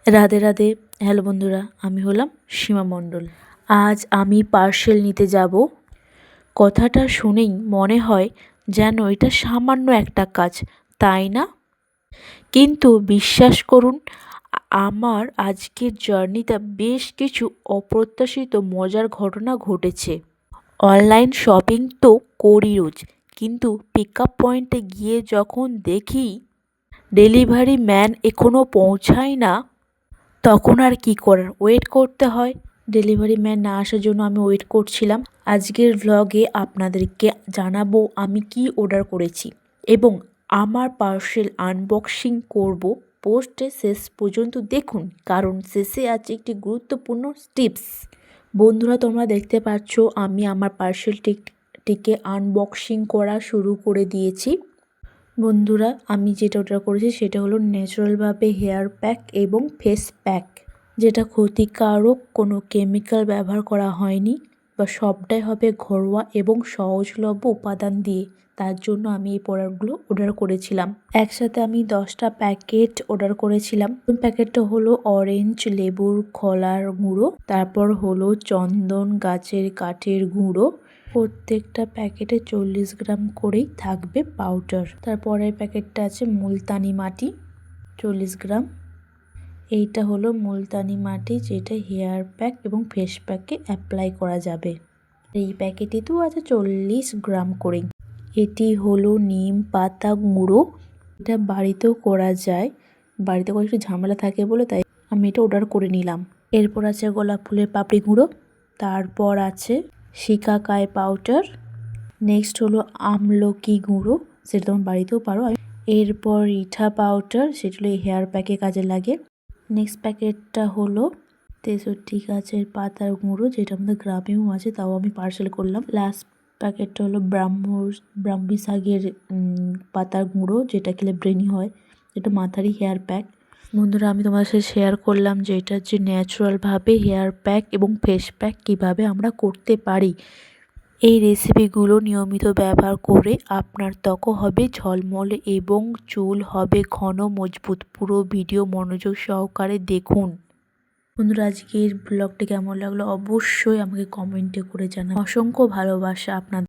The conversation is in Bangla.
রাধে রাধে। হ্যালো বন্ধুরা, আমি হলাম সীমা মণ্ডল। আজ আমি পার্সেল নিতে যাব। কথাটা শুনেই মনে হয় যেন এটা সামান্য একটা কাজ, তাই না? কিন্তু বিশ্বাস করুন, আমার আজকের জার্নিটা বেশ কিছু অপ্রত্যাশিত মজার ঘটনা ঘটেছে। অনলাইন শপিং তো করি রোজ, কিন্তু পিক আপ পয়েন্টে গিয়ে যখন দেখি ডেলিভারি ম্যান এখনও পৌঁছায় না, তখন আর কি করার, ওয়েট করতে হয়। ডেলিভারি ম্যান না আসার জন্য আমি ওয়েট করছিলাম। আজকের ভ্লগে আপনাদেরকে জানাবো আমি কি অর্ডার করেছি এবং আমার পার্সেল আনবক্সিং করব। পোস্টে শেষ পর্যন্ত দেখুন, কারণ শেষে আছে একটি গুরুত্বপূর্ণ টিপস। বন্ধুরা, তোমরা দেখতে পাচ্ছ আমি আমার পার্সেলটিকে আনবক্সিং করা শুরু করে দিয়েছি। বন্ধুরা, আমি যেটা অর্ডার করেছি সেটা হলো ন্যাচারালভাবে হেয়ার প্যাক এবং ফেস প্যাক, যেটা ক্ষতিকারক কোনো কেমিক্যাল ব্যবহার করা হয়নি, বা সবটাই হবে ঘরোয়া এবং সহজলভ্য উপাদান দিয়ে। তার জন্য আমি এই প্রোডাক্টগুলো অর্ডার করেছিলাম। একসাথে আমি 10টা প্যাকেট অর্ডার করেছিলাম। প্যাকেটটা হলো অরেঞ্জ লেবুর খোলার গুঁড়ো, তারপর হলো চন্দন গাছের কাঠের গুঁড়ো। প্রত্যেকটা প্যাকেটে 40 গ্রাম করেই থাকবে পাউডার। তারপরের প্যাকেটটা আছে মুলতানি মাটি 40 গ্রাম। এইটা হলো মুলতানি মাটি, যেটা হেয়ার প্যাক এবং ফেস প্যাকে অ্যাপ্লাই করা যাবে। এই প্যাকেটেতেও আছে 40 গ্রাম করে। এটি হলো নিম পাতা গুঁড়ো, এটা বাড়িতেও করা যায়। বাড়িতে করে একটু ঝামেলা থাকে বলে তাই আমি এটা অর্ডার করে নিলাম। এরপর আছে গোলাপ ফুলের পাপড়ি গুঁড়ো, তারপর আছে শিকাকাই পাউডার, নেক্সট হলো আমলকি গুঁড়ো, সেটা তোমরা বাড়িতেও পারো। এরপর রিঠা পাউডার, সেটা হলো হেয়ার প্যাকে কাজে লাগে। নেক্সট প্যাকেটটা হলো 63 গাছের পাতার গুঁড়ো, যেটা আমাদের গ্রামেও আছে, তাও আমি পার্সেল করলাম। লাস্ট প্যাকেটটা হলো ব্রাহ্মী শাকের পাতার গুঁড়ো, যেটা খেলে ব্রেনি হয়, এটা মাথারই হেয়ার প্যাক। বন্ধুরা, আমি তোমাদের সাথে শেয়ার করলাম যে এটা যে ন্যাচারালভাবে হেয়ার প্যাক এবং ফেস প্যাক কীভাবে আমরা করতে পারি। এই রেসিপিগুলো নিয়মিত ব্যবহার করে আপনার ত্বক হবে ঝলমলে এবং চুল হবে ঘন মজবুত। পুরো ভিডিও মনোযোগ সহকারে দেখুন। বন্ধুরা, আজকের ব্লগটি কেমন লাগলো অবশ্যই আমাকে কমেন্টে করে জানান। অসংখ্য ভালোবাসা আপনাদের।